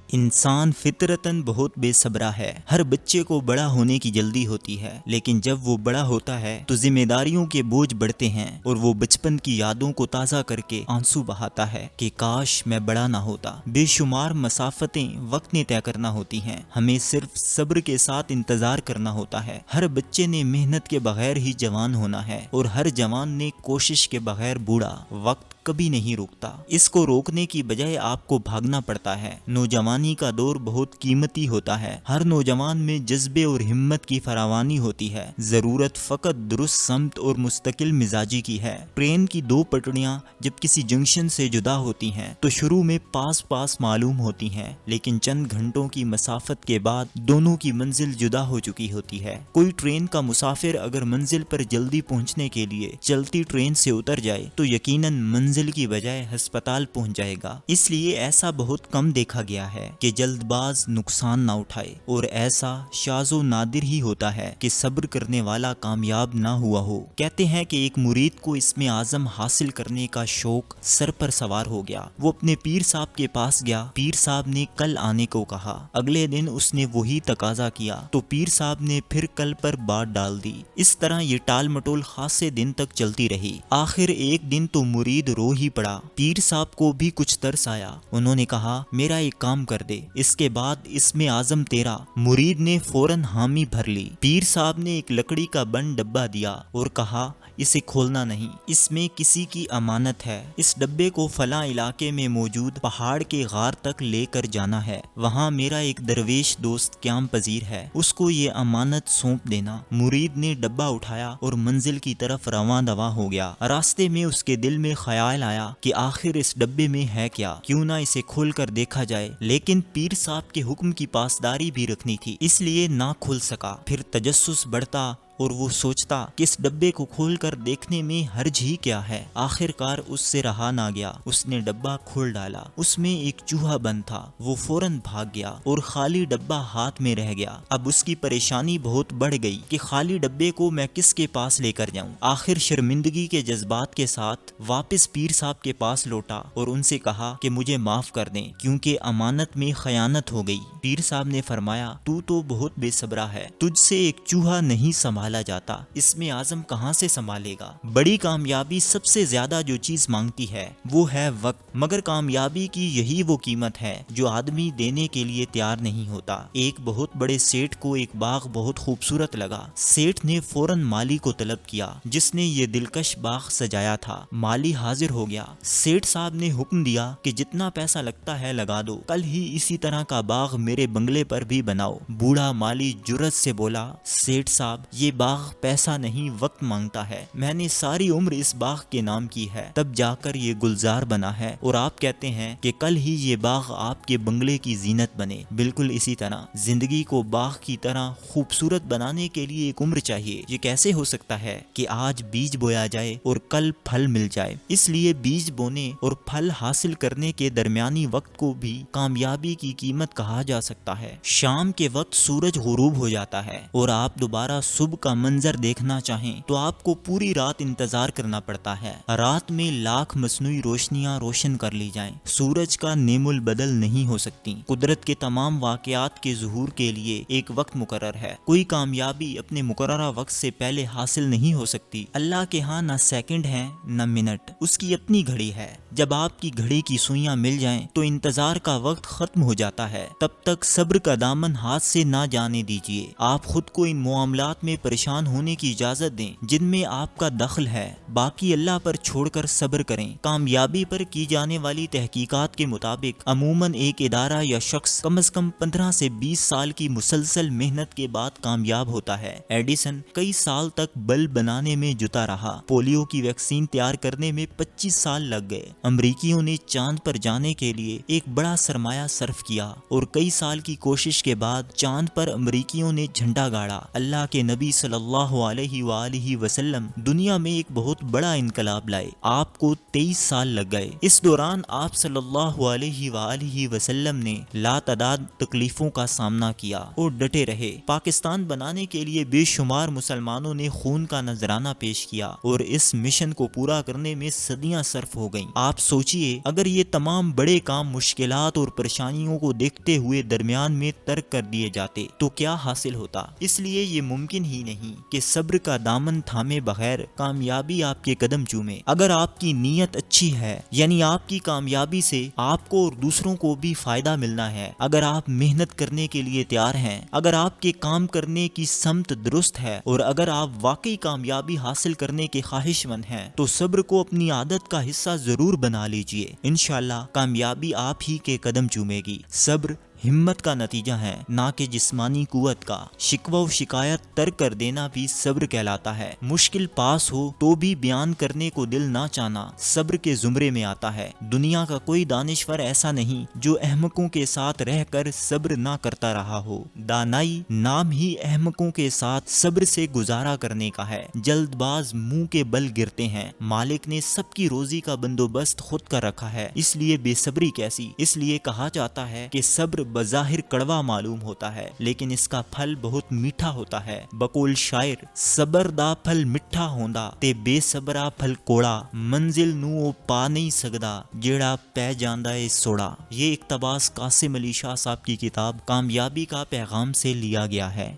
انسان فطرتاً بہت بے صبرا ہے۔ ہر بچے کو بڑا ہونے کی جلدی ہوتی ہے، لیکن جب وہ بڑا ہوتا ہے تو ذمہ داریوں کے بوجھ بڑھتے ہیں اور وہ بچپن کی یادوں کو تازہ کر کے آنسو بہاتا ہے کہ کاش میں بڑا نہ ہوتا۔ بے شمار مسافتیں وقت نے طے کرنا ہوتی ہیں، ہمیں صرف صبر کے ساتھ انتظار کرنا ہوتا ہے۔ ہر بچے نے محنت کے بغیر ہی جوان ہونا ہے اور ہر جوان نے کوشش کے بغیر بوڑھا۔ وقت کبھی نہیں رکتا، اس کو روکنے کی بجائے آپ کو بھاگنا پڑتا ہے۔ نوجوانی کا دور بہت قیمتی ہوتا ہے، ہر نوجوان میں جذبے اور ہمت کی فراوانی ہوتی ہے، ضرورت فقط درست سمت اور مستقل مزاجی کی ہے۔ ٹرین کی دو پٹڑیاں جب کسی جنکشن سے جدا ہوتی ہیں تو شروع میں پاس پاس معلوم ہوتی ہیں، لیکن چند گھنٹوں کی مسافت کے بعد دونوں کی منزل جدا ہو چکی ہوتی ہے۔ کوئی ٹرین کا مسافر اگر منزل پر جلدی پہنچنے کے لیے چلتی ٹرین سے اتر جائے تو یقیناً منزل کی بجائے ہسپتال پہنچ جائے گا۔ اس لیے ایسا بہت کم دیکھا گیا ہے کہ جلد باز نقصان نہ اٹھائے، اور ایسا شاذ و نادر ہی ہوتا ہے کہ صبر کرنے والا کامیاب نہ ہوا ہو۔ کہتے ہیں کہ ایک مرید کو اسم اعظم حاصل کرنے کا شوق سر پر سوار ہو گیا۔ وہ اپنے پیر صاحب کے پاس گیا، پیر صاحب نے کل آنے کو کہا۔ اگلے دن اس نے وہی تقاضا کیا تو پیر صاحب نے پھر کل پر بات ڈال دی۔ اس طرح یہ ٹال مٹول خاصے دن تک چلتی رہی۔ آخر ایک دن تو مرید رو ہی پڑا۔ پیر صاحب کو بھی کچھ ترس آیا، انہوں نے کہا میرا ایک کام کر دے، اس کے بعد اسم اعظم تیرا۔ مرید نے فوراً حامی بھر لی۔ پیر صاحب نے ایک لکڑی کا بند ڈبہ دیا اور کہا اسے کھولنا نہیں، اس میں کسی کی امانت ہے۔ اس ڈبے کو فلاں علاقے میں موجود پہاڑ کے غار تک لے کر جانا ہے، وہاں میرا ایک درویش دوست قیام پذیر ہے، اس کو یہ امانت سونپ دینا۔ مرید نے ڈبہ اٹھایا اور منزل کی طرف رواں دواں ہو گیا۔ راستے میں اس کے دل میں خیال آیا کہ آخر اس ڈبے میں ہے کیا، کیوں نہ اسے کھول کر دیکھا جائے، لیکن پیر صاحب کے حکم کی پاسداری بھی رکھنی تھی، اس لیے نہ کھل سکا۔ پھر تجسس بڑھتا اور وہ سوچتا کہ اس ڈبے کو کھول کر دیکھنے میں حرج ہی کیا ہے۔ آخر کار اس سے رہا نہ گیا، اس نے ڈبہ کھول ڈالا، اس میں ایک چوہا بند تھا۔ وہ فوراً بھاگ گیا اور خالی ڈبہ ہاتھ میں رہ گیا۔ اب اس کی پریشانی بہت بڑھ گئی کہ خالی ڈبے کو میں کس کے پاس لے کر جاؤں۔ آخر شرمندگی کے جذبات کے ساتھ واپس پیر صاحب کے پاس لوٹا اور ان سے کہا کہ مجھے معاف کر دیں کیونکہ امانت میں خیانت ہو گئی۔ پیر صاحب نے فرمایا تو بہت بے صبرا ہے، تجھ سے ایک چوہا نہیں سنبھالا جاتا، اسم اعظم کہاں سے سنبھالے گا۔ بڑی کامیابی سب سے زیادہ جو چیز مانگتی ہے وہ ہے وقت، مگر کامیابی کی یہی وہ قیمت ہے جو آدمی دینے کے لیے تیار نہیں ہوتا۔ ایک بہت بڑے سیٹھ کو ایک باغ بہت خوبصورت لگا۔ سیٹھ نے فوراً مالی کو طلب کیا جس نے یہ دلکش باغ سجایا تھا۔ مالی حاضر ہو گیا۔ سیٹھ صاحب نے حکم دیا کہ جتنا پیسہ لگتا ہے لگا دو، کل ہی اسی طرح کا باغ میرے بنگلے پر بھی بناؤ۔ بوڑھا مالی جرأت سے بولا سیٹھ صاحب یہ باغ پیسہ نہیں وقت مانگتا ہے، میں نے ساری عمر اس باغ کے نام کی ہے، تب جا کر یہ گلزار بنا ہے، اور آپ کہتے ہیں کہ کل ہی یہ باغ آپ کے بنگلے کی زینت بنے۔ بالکل اسی طرح زندگی کو باغ کی طرح خوبصورت بنانے کے لیے ایک عمر چاہیے۔ یہ کیسے ہو سکتا ہے کہ آج بیج بویا جائے اور کل پھل مل جائے؟ اس لیے بیج بونے اور پھل حاصل کرنے کے درمیانی وقت کو بھی کامیابی کی قیمت کہا جا سکتا ہے۔ شام کے وقت سورج غروب ہو جاتا ہے اور آپ دوبارہ صبح کا منظر دیکھنا چاہیں تو آپ کو پوری رات انتظار کرنا پڑتا ہے۔ رات میں لاکھ مصنوعی روشنیاں روشن کر لی جائیں، سورج کا نیم البدل نہیں ہو سکتی۔ قدرت کے تمام واقعات کے ظہور کے لیے ایک وقت مقرر ہے، کوئی کامیابی اپنے مقررہ وقت سے پہلے حاصل نہیں ہو سکتی۔ اللہ کے ہاں نہ سیکنڈ ہے نہ منٹ، اس کی اپنی گھڑی ہے۔ جب آپ کی گھڑی کی سوئیاں مل جائیں تو انتظار کا وقت ختم ہو جاتا ہے، تب تک صبر کا دامن ہاتھ سے نہ جانے دیجیے۔ آپ خود کو ان معاملات میں پریشان ہونے کی اجازت دیں جن میں آپ کا دخل ہے، باقی اللہ پر چھوڑ کر صبر کریں۔ کامیابی پر کی جانے والی تحقیقات کے مطابق عموماً ایک ادارہ یا شخص کم از کم 15 سے 20 سال کی مسلسل محنت کے بعد کامیاب ہوتا ہے۔ ایڈیسن کئی سال تک بلب بنانے میں جتا رہا، پولیو کی ویکسین تیار کرنے میں 25 سال لگ گئے۔ امریکیوں نے چاند پر جانے کے لیے ایک بڑا سرمایہ صرف کیا اور کئی سال کی کوشش کے بعد چاند پر امریکیوں نے جھنڈا گاڑا۔ اللہ کے نبی صلی اللہ علیہ وآلہ وسلم دنیا میں ایک بہت بڑا انقلاب لائے۔ آپ کو 23 سال لگ گئے۔ اس دوران آپ صلی اللہ علیہ وآلہ وسلم نے لاتعداد تکلیفوں کا سامنا کیا اور ڈٹے رہے۔ پاکستان بنانے کے لیے بے شمار مسلمانوں نے خون کا نذرانہ پیش کیا اور اس مشن کو پورا کرنے میں صدیاں صرف ہو گئیں۔ آپ سوچئے اگر یہ تمام بڑے کام مشکلات اور پریشانیوں کو دیکھتے ہوئے درمیان میں ترک کر دیے جاتے تو کیا حاصل ہوتا۔ اس لیے یہ ممکن ہی نہیں کہ صبر کا دامن تھامے بغیر کامیابی آپ کے قدم چومے۔ اگر آپ کی نیت اچھی ہے، یعنی آپ کی کامیابی سے آپ کو اور دوسروں کو بھی فائدہ ملنا ہے، اگر آپ محنت کرنے کے لیے تیار ہیں، اگر آپ کے کام کرنے کی سمت درست ہے اور اگر آپ واقعی کامیابی حاصل کرنے کے خواہش مند ہیں تو صبر کو اپنی عادت کا حصہ ضرور بنا لیجئے۔ انشاءاللہ کامیابی آپ ہی کے قدم چومے گی۔ صبر ہمت کا نتیجہ ہے، نہ کہ جسمانی قوت کا۔ شکوہ و شکایت ترک کر دینا بھی صبر کہلاتا ہے۔ مشکل پاس ہو تو بھی بیان کرنے کو دل نہ چاہنا صبر کے زمرے میں آتا ہے۔ دنیا کا کوئی دانشور ایسا نہیں جو احمقوں کے ساتھ رہ کر صبر نہ کرتا رہا ہو۔ دانائی نام ہی احمقوں کے ساتھ صبر سے گزارا کرنے کا ہے۔ جلد باز منہ کے بل گرتے ہیں۔ مالک نے سب کی روزی کا بندوبست خود کر رکھا ہے، اس لیے بے صبری کیسی؟ اس لیے کہا جاتا ہے کہ صبر بظاہر کڑوا معلوم ہوتا ہے لیکن اس کا پھل بہت میٹھا ہوتا ہے۔ بقول شاعر صبر دا پھل میٹھا ہوندا تے بے صبرا پھل کوڑا، منزل نو او پا نہیں سکدا جیڑا پہ جاندا اے سوڑا۔ یہ اقتباس قاسم علی شاہ صاحب کی کتاب کامیابی کا پیغام سے لیا گیا ہے۔